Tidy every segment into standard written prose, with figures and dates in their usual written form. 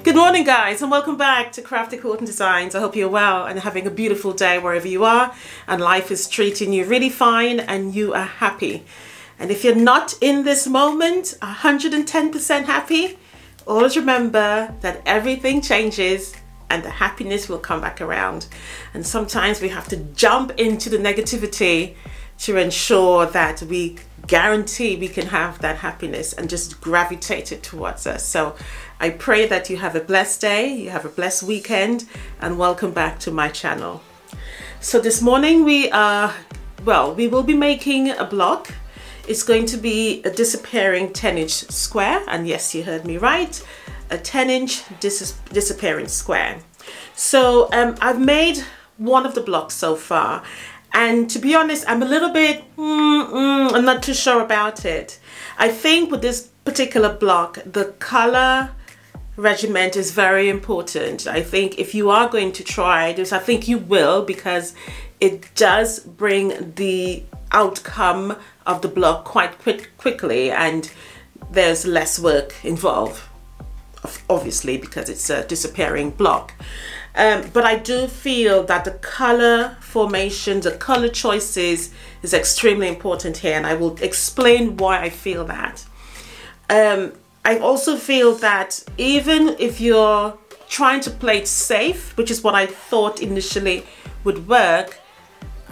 Good morning guys, and welcome back to Crafty Quilting Designs. I hope you're well and having a beautiful day wherever you are and life is treating you really fine and you are happy. And if you're not in this moment 110% happy, always remember that everything changes and the happiness will come back around. And sometimes we have to jump into the negativity to ensure that we guarantee we can have that happiness and just gravitate it towards us. So I pray that you have a blessed day, you have a blessed weekend, and welcome back to my channel. So this morning we will be making a block. It's going to be a disappearing 10-inch square, and yes, you heard me right, a 10-inch disappearing square. So I've made one of the blocks so far, and to be honest, I'm a little bit, I'm not too sure about it. I think with this particular block, the color regiment is very important. I think if you are going to try this, I think you will, because it does bring the outcome of the block quite quickly, and there's less work involved, obviously, because it's a disappearing block. But I do feel that the color formation, the color choices is extremely important here, and I will explain why I feel that. I also feel that even if you're trying to play it safe, which is what I thought initially would work,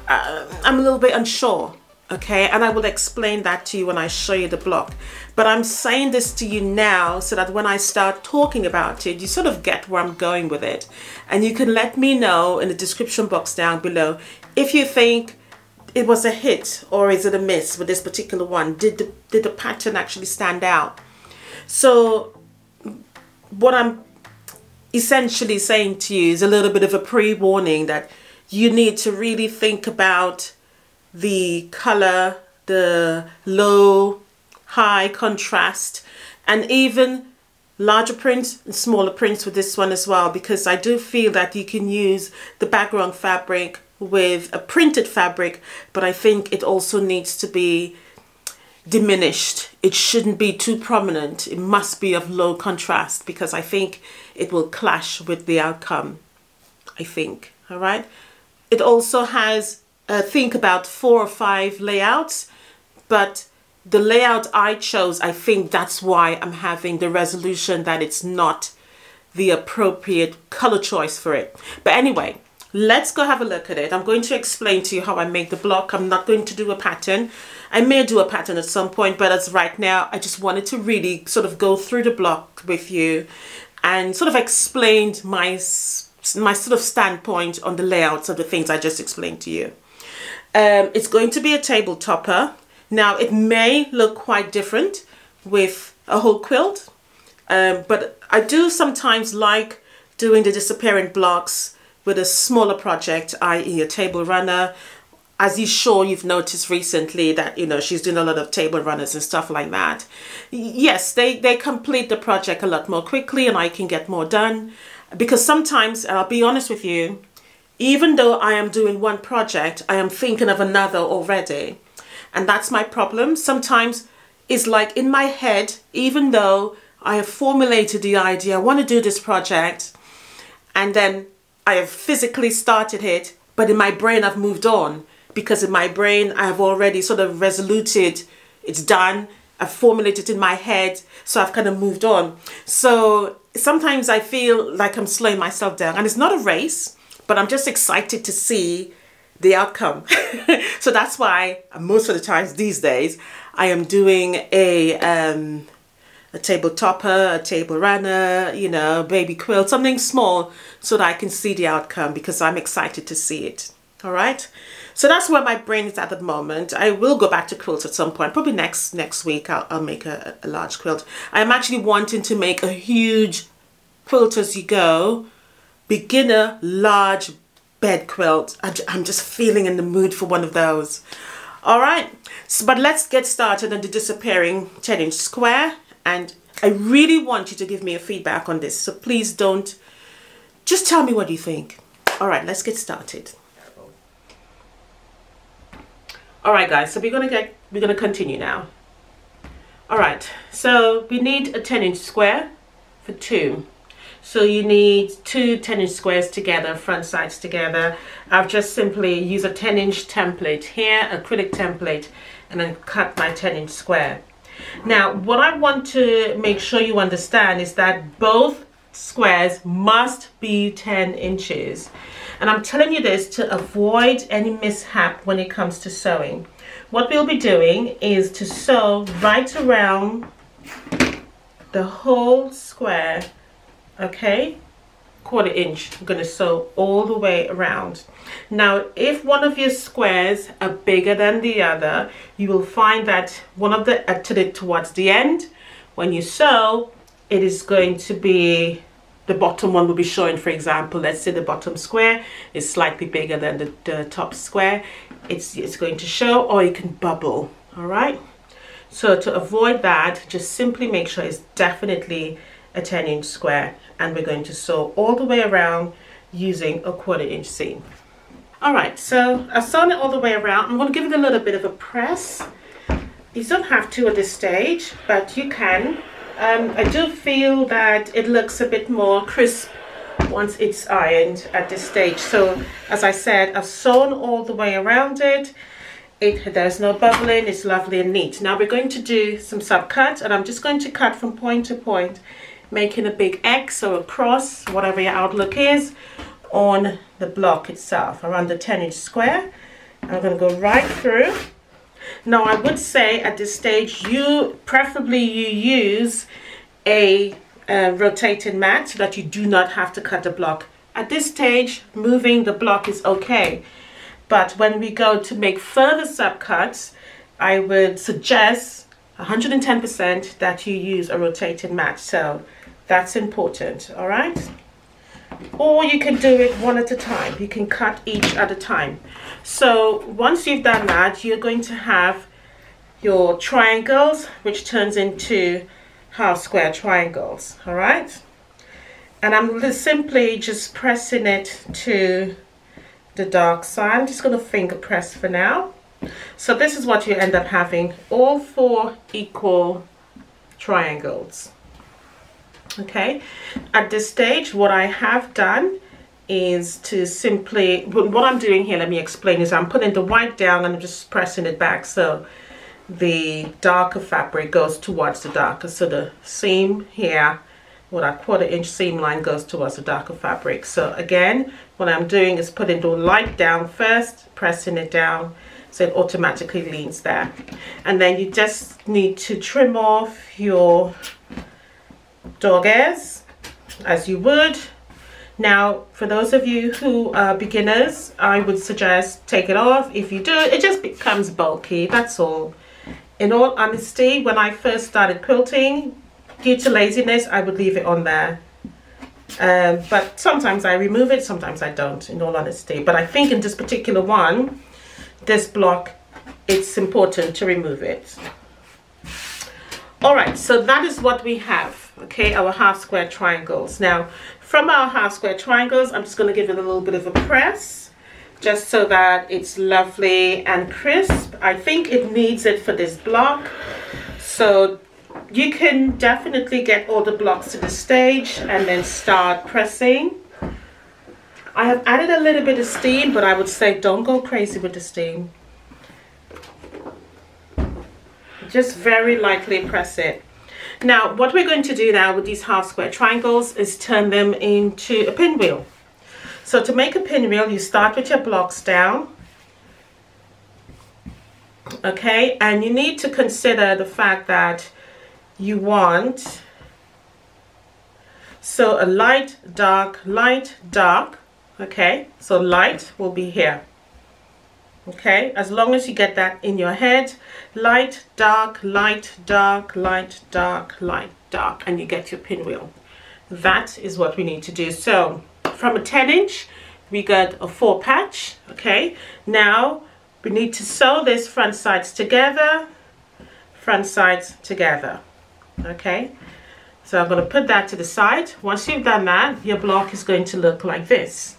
I'm a little bit unsure, okay? And I will explain that to you when I show you the block. But I'm saying this to you now so that when I start talking about it, you sort of get where I'm going with it. And you can let me know in the description box down below if you think it was a hit or is it a miss with this particular one. Did the pattern actually stand out? So what I'm essentially saying to you is a little bit of a pre-warning that you need to really think about the color, the low, high contrast, and even larger prints and smaller prints with this one as well, because I do feel that you can use the background fabric with a printed fabric, but I think it also needs to be diminished. It shouldn't be too prominent. It must be of low contrast, because I think it will clash with the outcome, I think. All right. It also has, think about 4 or 5 layouts, but the layout I chose, I think that's why I'm having the resolution that it's not the appropriate color choice for it. But anyway, let's go have a look at it. I'm going to explain to you how I make the block. I'm not going to do a pattern. I may do a pattern at some point, but as right now, I just wanted to really sort of go through the block with you and sort of explain my sort of standpoint on the layouts of the things I just explained to you. It's going to be a table topper. Now, it may look quite different with a whole quilt, but I do sometimes like doing the disappearing blocks with a smaller project, i.e. a table runner. As you've noticed recently that, you know, she's doing a lot of table runners and stuff like that. Yes, they complete the project a lot more quickly and I can get more done. Because sometimes, I'll be honest with you, even though I am doing one project, I am thinking of another already. And that's my problem. Sometimes it's like in my head, even though I have formulated the idea, I want to do this project, and then I have physically started it, but in my brain I've moved on, because in my brain I have already sort of resoluted, it's done, I've formulated it in my head, so I've kind of moved on. So sometimes I feel like I'm slowing myself down, and it's not a race, but I'm just excited to see the outcome. So that's why most of the times these days I am doing a table topper, a table runner, you know, baby quilt, something small, so that I can see the outcome, because I'm excited to see it. All right. So that's where my brain is at the moment. I will go back to quilts at some point, probably next week. I'll make a large quilt. I'm actually wanting to make a huge quilt as you go, beginner large bed quilt. I'm just feeling in the mood for one of those. All right. So, but let's get started on the disappearing 10-inch square. And I really want you to give me a feedback on this. So please don't, just tell me what you think. All right, let's get started. All right, guys, so we're gonna continue now. All right, so we need a 10-inch square for 2. So you need two 10-inch squares together, front sides together. I've just simply used a 10-inch template here, acrylic template, and then cut my 10-inch square. Now, what I want to make sure you understand is that both squares must be 10 inches. And I'm telling you this to avoid any mishap when it comes to sewing. What we'll be doing is to sew right around the whole square, okay? 1/4 inch. I'm going to sew all the way around. Now, if one of your squares are bigger than the other, you will find that one of the towards the end, when you sew, it is going to be, the bottom one will be showing, for example, let's say the bottom square is slightly bigger than the top square. It's going to show, or it can bubble, all right? So to avoid that, just simply make sure it's definitely a 10-inch square, and we're going to sew all the way around using a 1/4 inch seam. All right, so I've sewn it all the way around. I'm going to give it a little bit of a press. You don't have to at this stage, but you can. I do feel that it looks a bit more crisp once it's ironed at this stage. So as I said, I've sewn all the way around it. There's no bubbling, it's lovely and neat. Now we're going to do some subcut, and I'm just going to cut from point to point, making a big X or a cross, whatever your outlook is, on the block itself, around the 10-inch square. And I'm going to go right through. Now I would say at this stage, preferably you use a rotating mat so that you do not have to cut the block. At this stage, moving the block is okay. But when we go to make further subcuts, I would suggest 110% that you use a rotating mat. So that's important, all right? Or you can do it one at a time. You can cut each at a time. So once you've done that, you're going to have your triangles, which turns into half square triangles, all right? And I'm simply just pressing it to the dark side. I'm just going to finger press for now. So this is what you end up having, all 4 equal triangles. Okay, at this stage, what I have done is to simply, what I'm doing here, let me explain, is I'm putting the white down and I'm just pressing it back so the darker fabric goes towards the darker. So the seam here, what that 1/4 inch seam line goes towards the darker fabric. So again, what I'm doing is putting the light down first, pressing it down so it automatically leans there. And then you just need to trim off your dog ears as you would. Now, for those of you who are beginners, I would suggest take it off. If you do, it just becomes bulky, that's all. In all honesty, when I first started quilting, due to laziness, I would leave it on there. But sometimes I remove it, sometimes I don't, in all honesty. But I think in this particular one, this block, it's important to remove it. All right, so that is what we have, okay, our half square triangles. Now, from our half square triangles, I'm just going to give it a little bit of a press, just so that it's lovely and crisp. I think it needs it for this block. So you can definitely get all the blocks to the stage and then start pressing. I have added a little bit of steam, but I would say don't go crazy with the steam. Just very lightly press it. Now, what we're going to do now with these half square triangles is turn them into a pinwheel. So to make a pinwheel, you start with your blocks down. Okay, and you need to consider the fact that you want, so a light, dark, okay, so light will be here. Okay, as long as you get that in your head, light, dark, light, dark, light, dark, light, dark, and you get your pinwheel. That is what we need to do. So from a 10-inch, we got a 4 patch. Okay, now we need to sew this front sides together, front sides together. Okay, so I'm going to put that to the side. Once you've done that, your block is going to look like this.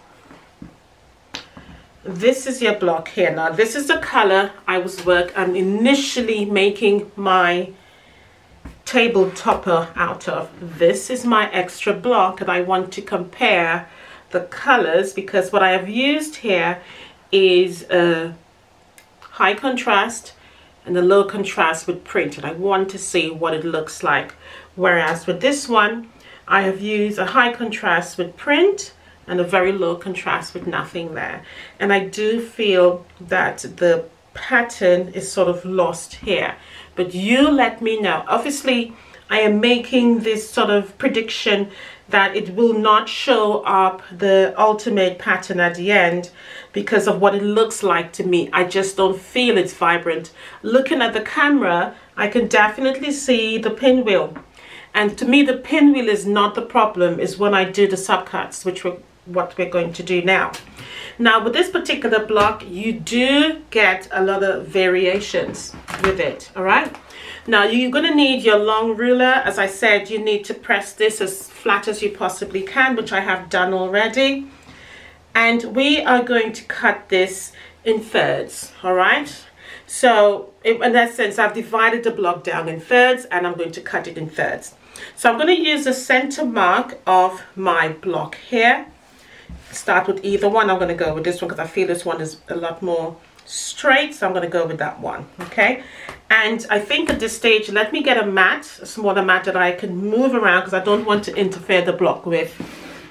This is your block here. Now this is the color I'm initially making my table topper out of. This is my extra block, and I want to compare the colors because what I have used here is a high contrast and a low contrast with print, and I want to see what it looks like. Whereas with this one, I have used a high contrast with print and a very low contrast with nothing there. And I do feel that the pattern is sort of lost here. But you let me know. Obviously, I am making this sort of prediction that it will not show up the ultimate pattern at the end because of what it looks like to me. I just don't feel it's vibrant. Looking at the camera, I can definitely see the pinwheel. And to me, the pinwheel is not the problem, is when I do the subcuts, which what we're going to do now. Now, with this particular block, you do get a lot of variations with it, all right? Now, you're going to need your long ruler. As I said, you need to press this as flat as you possibly can, which I have done already. And we are going to cut this in thirds, all right? So, in that sense, I've divided the block down in thirds, and I'm going to cut it in thirds. So, I'm going to use the center mark of my block here. Start with either one. I'm going to go with this one because I feel this one is a lot more straight, so I'm going to go with that one. Okay, and I think at this stage, let me get a mat, a smaller mat that I can move around because I don't want to interfere the block with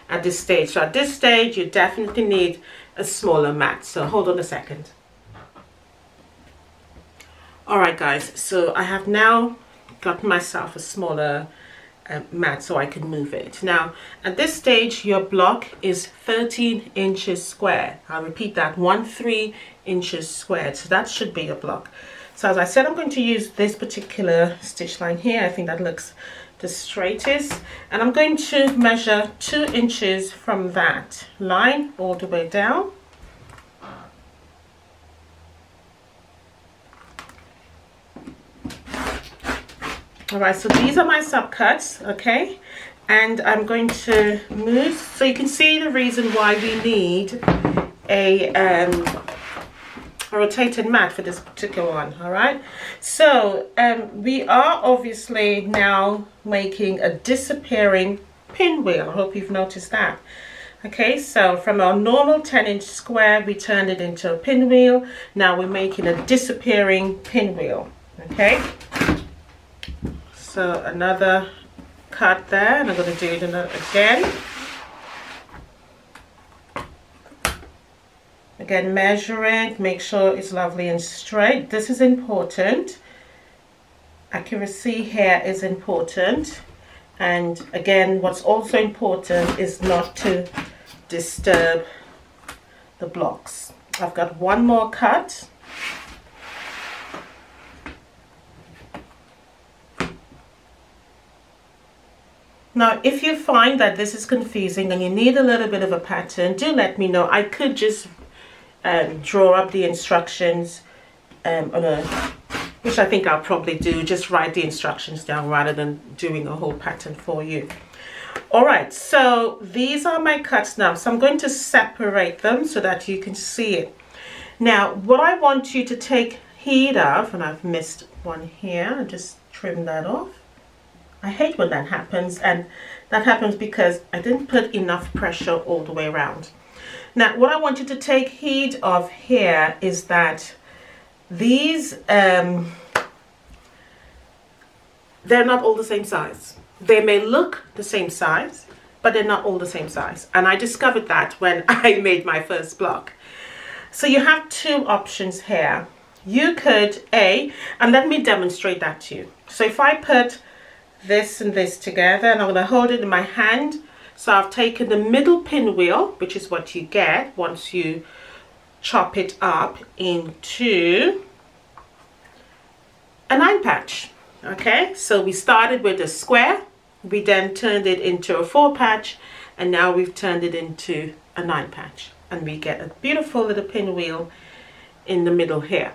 at this stage. So at this stage, you definitely need a smaller mat. So hold on a second. All right, guys, so I have now got myself a smaller mat so I can move it. Now at this stage, your block is 13 inches square. I'll repeat that, 13 inches squared. So that should be your block. So as I said, I'm going to use this particular stitch line here. I think that looks the straightest, and I'm going to measure 2 inches from that line all the way down. All right, so these are my subcuts, okay? And I'm going to move, so you can see the reason why we need a rotated mat for this particular one, all right? So we are obviously now making a disappearing pinwheel. I hope you've noticed that. Okay, so from our normal 10-inch square, we turned it into a pinwheel. Now we're making a disappearing pinwheel, okay? So another cut there, and I'm going to do it again. Again, measure it, make sure it's lovely and straight. This is important. Accuracy here is important. And again, what's also important is not to disturb the blocks. I've got one more cut. Now, if you find that this is confusing and you need a little bit of a pattern, do let me know. I could just draw up the instructions which I think I'll probably do, just write the instructions down rather than doing a whole pattern for you. All right, so these are my cuts now. So I'm going to separate them so that you can see it. Now, what I want you to take heed of, and I've missed one here, I'll just trim that off. I hate when that happens, and that happens because I didn't put enough pressure all the way around. Now, what I want you to take heed of here is that these, they're not all the same size. They may look the same size, but they're not all the same size. And I discovered that when I made my first block. So you have two options here. You could, and let me demonstrate that to you. So if I put this and this together, and I'm going to hold it in my hand. So I've taken the middle pinwheel, which is what you get once you chop it up into a 9 patch. Okay, so we started with a square, we then turned it into a 4 patch, and now we've turned it into a 9 patch, and we get a beautiful little pinwheel in the middle here.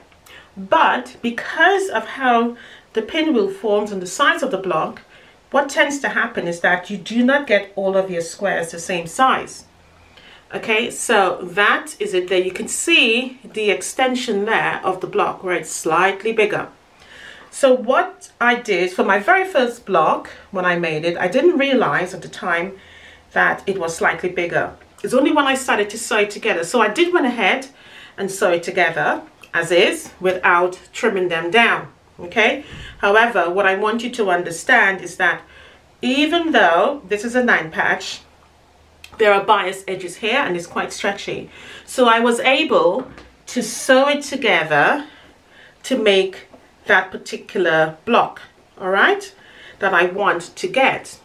But because of how the pinwheel forms and the size of the block, what tends to happen is that you do not get all of your squares the same size. Okay, so that is it there. You can see the extension there of the block where it's slightly bigger. So what I did for my very first block, when I made it, I didn't realize at the time that it was slightly bigger. It's only when I started to sew it together. So I did went ahead and sew it together as is without trimming them down. Okay. However, what I want you to understand is that even though this is a 9 patch, there are bias edges here and it's quite stretchy. So I was able to sew it together to make that particular block, all right, that I want to get.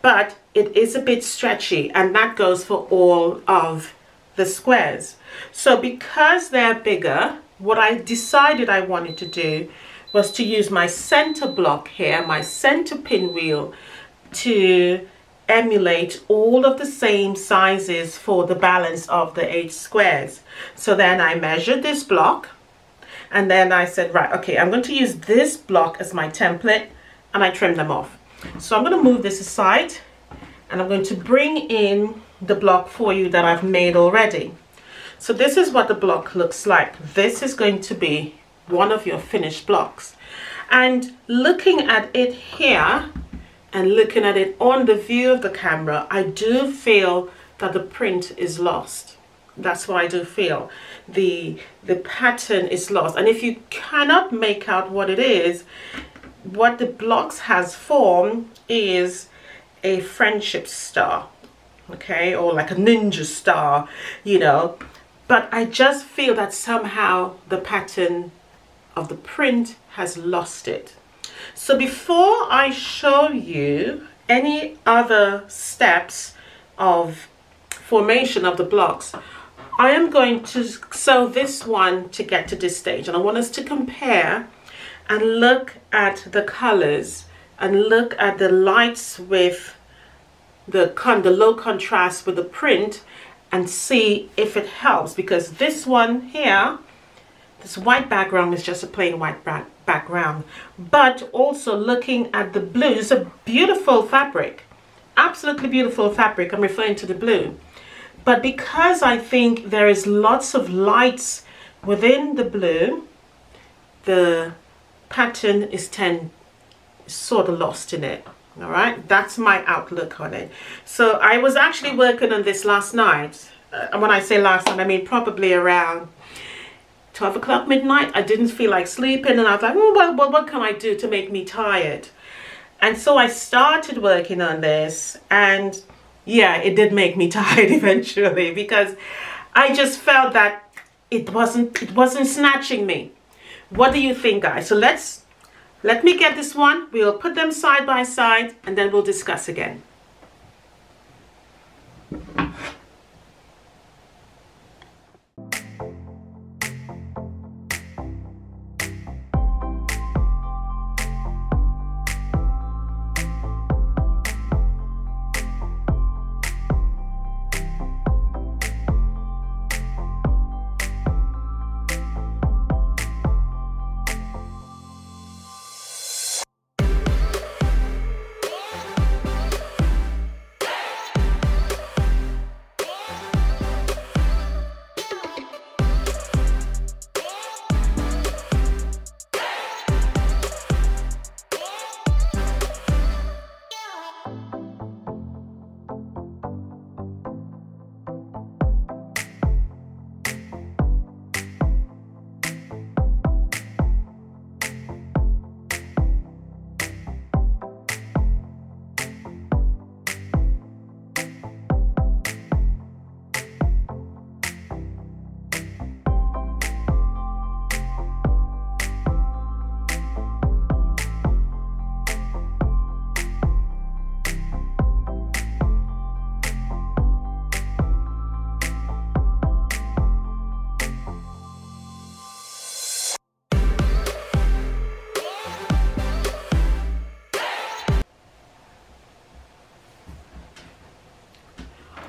But it is a bit stretchy, and that goes for all of the squares. So because they're bigger, what I decided I wanted to do was to use my center block here, my center pinwheel, to emulate all of the same sizes for the balance of the 8 squares. So then I measured this block, and then I said, right, okay, I'm going to use this block as my template, and I trimmed them off. So I'm going to move this aside, and I'm going to bring in the block for you that I've made already. So this is what the block looks like. This is going to be one of your finished blocks. And looking at it here and looking at it on the view of the camera, I do feel that the print is lost. That's what I do feel. The pattern is lost. And if you cannot make out what it is, what the blocks has formed is a friendship star, okay, or like a ninja star, you know. But I just feel that somehow the pattern of the print has lost it. So before I show you any other steps of formation of the blocks, I am going to sew this one to get to this stage, and I want us to compare and look at the colors and look at the lights with the low contrast with the print, and see if it helps, because this one here, this white background is just a plain white background. But also looking at the blue, it's a beautiful fabric, absolutely beautiful fabric. I'm referring to the blue. But because I think there is lots of lights within the blue, the pattern is sort of lost in it. All right, that's my outlook on it. So I was actually working on this last night. And when I say last night, I mean probably around 12 o'clock midnight. I didn't feel like sleeping, and I was like, oh, well, what can I do to make me tired? And so I started working on this, and yeah, it did make me tired eventually, because I just felt that it wasn't snatching me. What do you think, guys? So let me get this one. We'll put them side by side, and then we'll discuss again.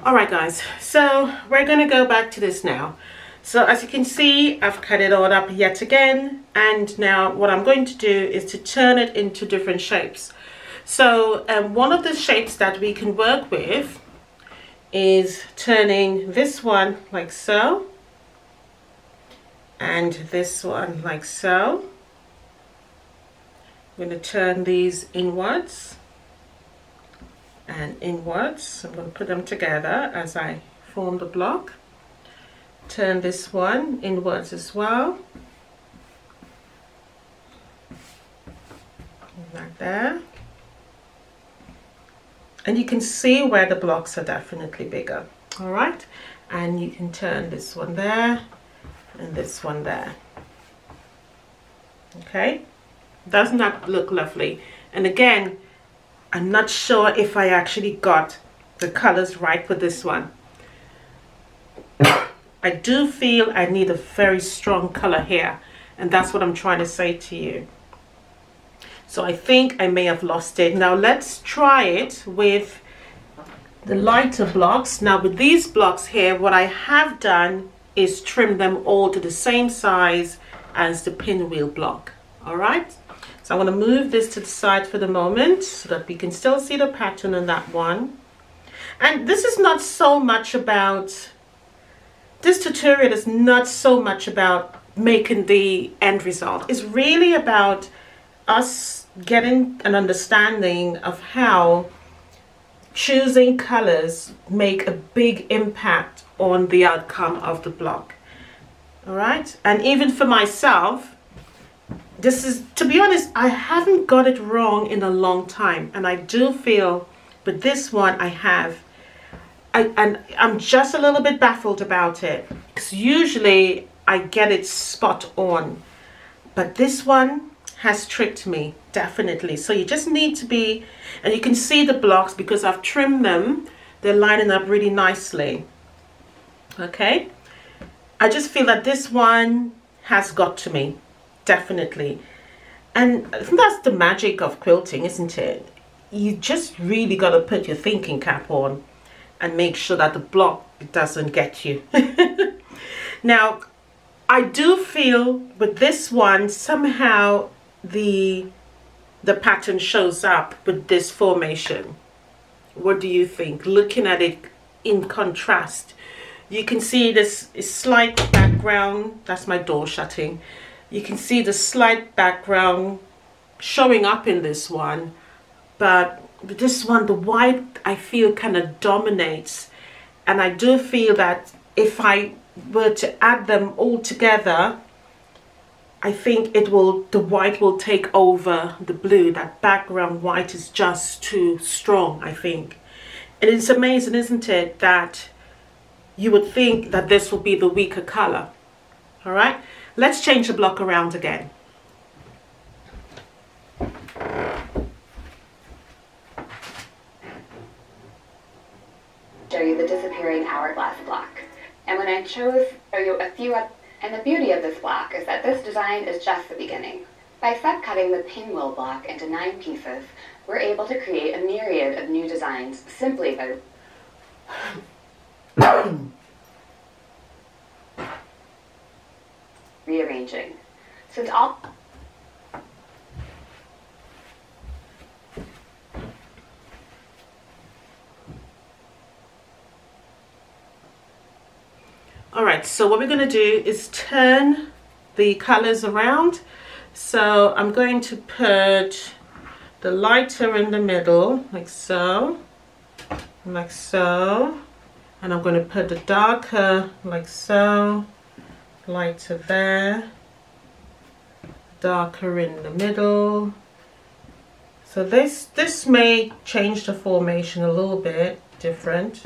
Alright guys, so we're going to go back to this now. So as you can see, I've cut it all up yet again, and now what I'm going to do is to turn it into different shapes. So one of the shapes that we can work with is turning this one like so, and this one like so, I'm going to turn these inwards and inwards. I'm going to put them together as I form the block. Turn this one inwards as well. Like there. And you can see where the blocks are definitely bigger. All right. And you can turn this one there and this one there. Okay. Doesn't that look lovely? And again, I'm not sure if I actually got the colors right for this one. I do feel I need a very strong color here, and that's what I'm trying to say to you. So I think I may have lost it. Now let's try it with the lighter blocks. Now with these blocks here, what I have done is trim them all to the same size as the pinwheel block. All right. So I'm going to move this to the side for the moment so that we can still see the pattern on that one. And this is not so much about, this tutorial is not so much about making the end result. It's really about us getting an understanding of how choosing colors make a big impact on the outcome of the block. All right. And even for myself, this is, to be honest, I haven't got it wrong in a long time. And I do feel, but this one I have, and I'm just a little bit baffled about it. Because usually I get it spot on. But this one has tricked me, definitely. So you just need to be, and you can see the blocks because I've trimmed them. They're lining up really nicely. Okay. I just feel that this one has got to me. Definitely. And I think that's the magic of quilting, isn't it? You just really got to put your thinking cap on and make sure that the block doesn't get you. Now, I do feel with this one, somehow the pattern shows up with this formation. What do you think? Looking at it in contrast, you can see this slight background. That's my door shutting. You can see the slight background showing up in this one, but this one, the white, I feel kind of dominates. And I do feel that if I were to add them all together, I think it will, the white will take over the blue. That background white is just too strong, I think. And it's amazing, isn't it, that you would think that this will be the weaker color. All right. Let's change the block around again. Show you the disappearing hourglass block. And when I chose to show you a few, and the beauty of this block is that this design is just the beginning. By subcutting the pinwheel block into 9 pieces, we're able to create a myriad of new designs simply by rearranging. Since all Alright, so what we're going to do is turn the colors around. So I'm going to put the lighter in the middle, like so, like so, and I'm going to put the darker like so, lighter there, darker in the middle. So this may change the formation a little bit different.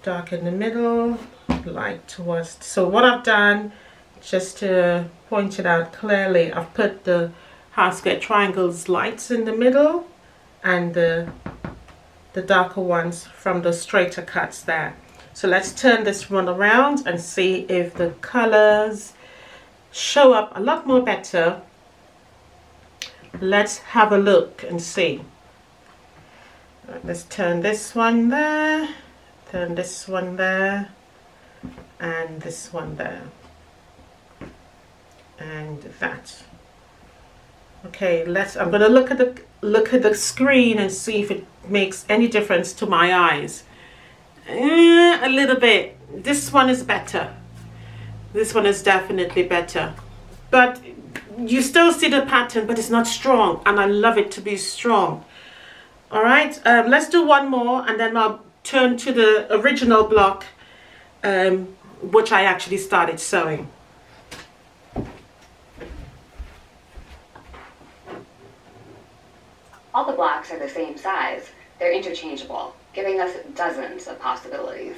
Dark in the middle, light towards. So what I've done, just to point it out clearly, I've put the half square triangles lights in the middle and the darker ones from the straighter cuts there. So let's turn this one around and see if the colors show up a lot more better. Let's have a look and see. Right, let's turn this one there, turn this one there, and this one there, and that. Okay, I'm gonna look at the screen and see if it makes any difference to my eyes. A little bit. This one is better. This one is definitely better. but you still see the pattern, but it's not strong, and I love it to be strong. All right, let's do one more, and then I'll turn to the original block, which I actually started sewing. All the blocks are the same size. They're interchangeable, giving us dozens of possibilities.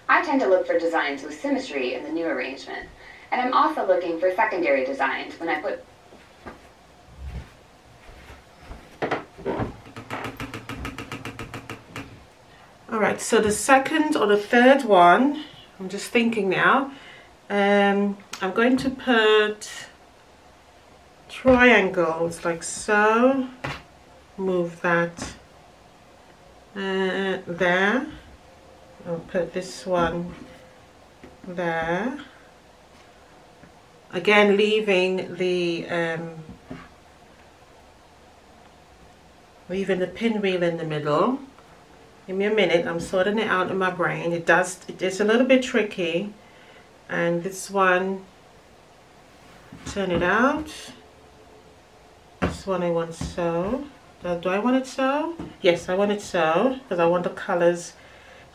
I tend to look for designs with symmetry in the new arrangement, and I'm also looking for secondary designs when I put... All right, so the second or the third one, I'm just thinking now, I'm going to put triangles like so. Move that there. I'll put this one there. Again, leaving the pinwheel in the middle. Give me a minute, I'm sorting it out in my brain. It is a little bit tricky. And this one, turn it out. This one I want so. Do I want it so? Yes, I want it so, because I want the colors,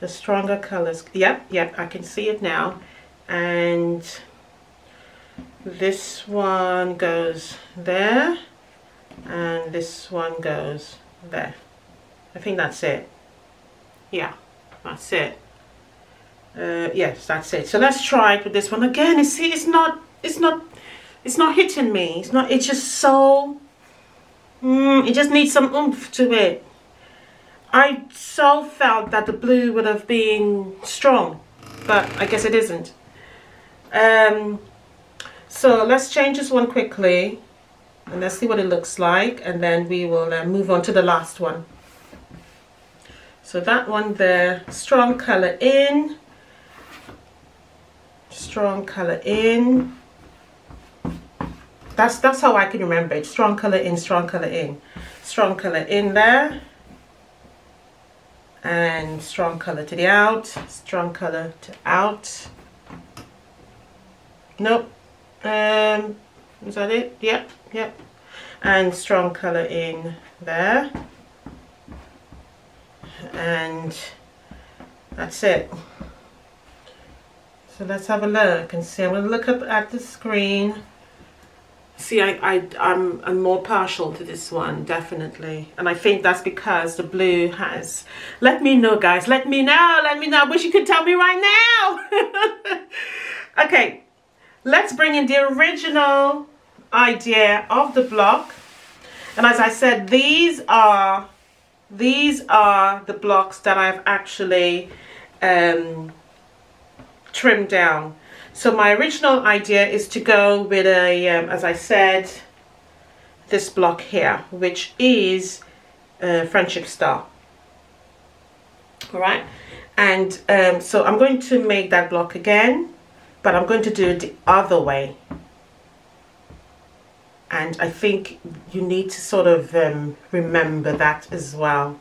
the stronger colors. Yep, I can see it now. And this one goes there, and this one goes there. I think that's it. Yeah, that's it. Yes, that's it. So let's try it with this one again. You see, it's not hitting me. It's just so. It just needs some oomph to it. I so felt that the blue would have been strong, but I guess it isn't. So let's change this one quickly, and let's see what it looks like, and then we will move on to the last one. So that one there, strong color in, strong color in. That's how I can remember it. Strong color in, strong color in. Strong color in there. And strong color to the out. Strong color to out. Nope. Is that it? Yep. And strong color in there. And that's it. So let's have a look and see. I'm going to look up at the screen. See, I'm more partial to this one, definitely. And I think that's because the blue has... Let me know, guys. Let me know. I wish you could tell me right now. Okay, let's bring in the original idea of the block. And as I said, these are the blocks that I've actually trimmed down. So my original idea is to go with a, as I said, this block here, which is Friendship Star. All right, and so I'm going to make that block again, but I'm going to do it the other way. And I think you need to sort of remember that as well,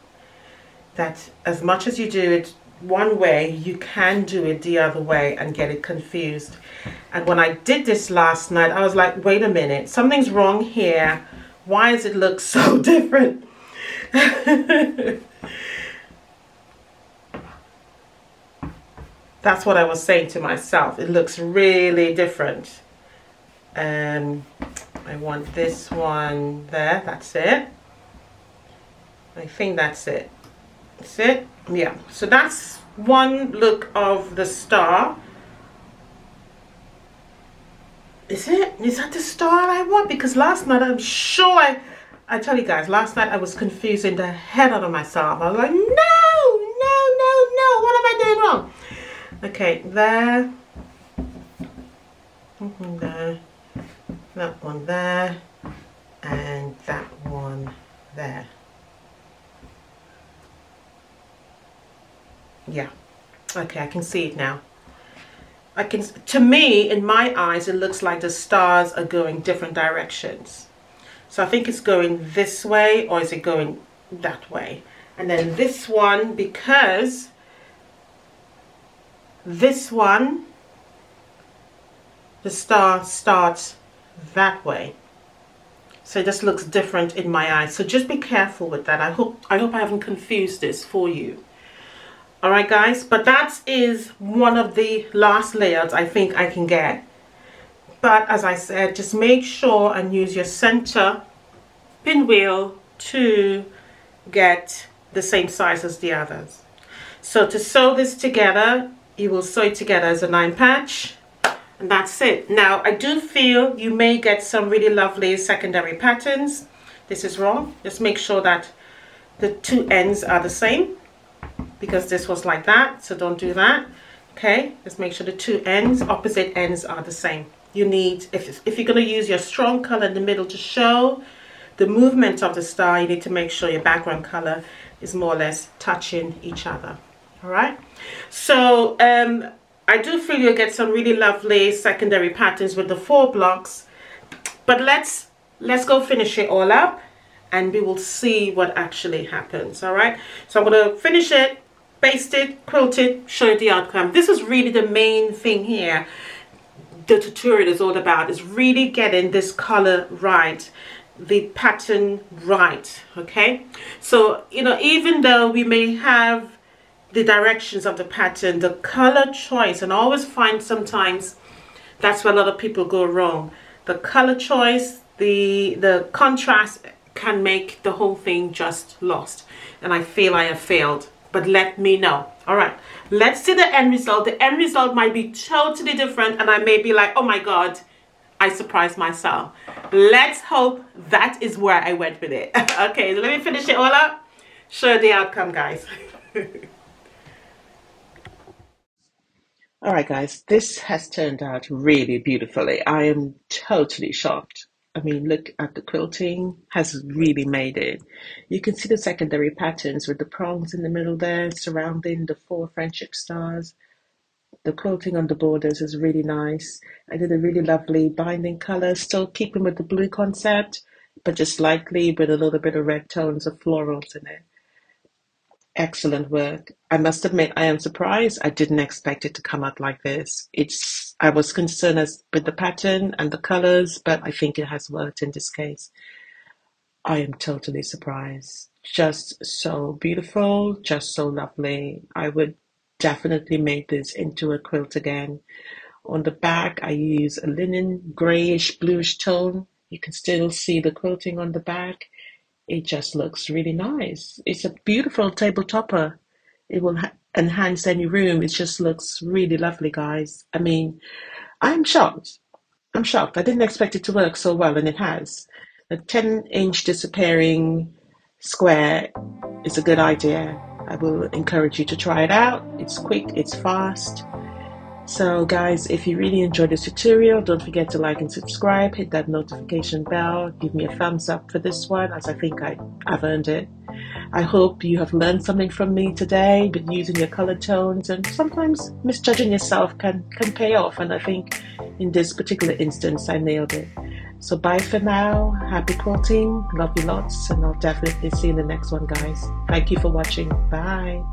that as much as you do it one way, you can do it the other way and get it confused. And when I did this last night, I was like, wait a minute, something's wrong here. Why does it look so different? That's what I was saying to myself. It looks really different. I want this one there. That's it. I think that's it. That's it. Yeah, so that's one look of the star. Is it? Is that the star I want? Because last night I'm sure I tell you guys, last night I was confusing the head out of myself. I was like, no, what am I doing wrong? Okay, there. There. That one there. And that one there. Yeah, okay, I can see it now. To me, in my eyes, it looks like the stars are going different directions. So I think it's going this way, or is it going that way? And then this one, because this one, the star starts that way. So it just looks different in my eyes. So just be careful with that. I hope I haven't confused this for you. All right, guys, but that is one of the last layers I think I can get. But as I said, just make sure and use your center pinwheel to get the same size as the others. So to sew this together, you will sew it together as a 9 patch, and that's it. Now I do feel you may get some really lovely secondary patterns. This is wrong. Just make sure that the two ends are the same, because this was like that, so don't do that. Okay, just make sure the two ends, opposite ends, are the same. You need, if you're going to use your strong color in the middle to show the movement of the star, you need to make sure your background color is more or less touching each other. All right, so I do feel you'll get some really lovely secondary patterns with the 4 blocks, but let's go finish it all up and we will see what actually happens. All right, so I'm going to finish it, baste it, quilt it, show you the outcome. This is really the main thing here. The tutorial is all about is really getting this color right, the pattern right. Okay, so you know, even though we may have the directions of the pattern, the color choice, and I always find sometimes that's where a lot of people go wrong. The color choice, the contrast can make the whole thing just lost, and I feel I have failed, but let me know. All right, let's see the end result. The end result might be totally different, and I may be like, oh my god, I surprised myself. Let's hope that is where I went with it. Okay, so let me finish it all up, show you the outcome, guys. All right, guys, this has turned out really beautifully. I am totally shocked. I mean, look at the quilting, has really made it. You can see the secondary patterns with the prongs in the middle there, surrounding the 4 friendship stars. The quilting on the borders is really nice. I did a really lovely binding color, still keeping with the blue concept, but just lightly with a little bit of red tones of florals in it. Excellent work. I must admit, I am surprised. I didn't expect it to come out like this. I was concerned with the pattern and the colors, but I think it has worked in this case. I am totally surprised. Just so beautiful, just so lovely. I would definitely make this into a quilt again. On the back, I use a linen grayish bluish tone. You can still see the quilting on the back. It just looks really nice. It's a beautiful table topper. It will enhance any room. It just looks really lovely, guys. I mean, I'm shocked. I'm shocked. I didn't expect it to work so well, and it has. The 10-inch disappearing square is a good idea. I will encourage you to try it out. It's quick, it's fast. So guys, if you really enjoyed this tutorial, don't forget to like and subscribe, hit that notification bell, give me a thumbs up for this one, as I think I've earned it. I hope you have learned something from me today, but using your color tones, and sometimes misjudging yourself can pay off, and I think in this particular instance I nailed it. So bye for now, happy quilting, love you lots, and I'll definitely see you in the next one, guys. Thank you for watching, bye.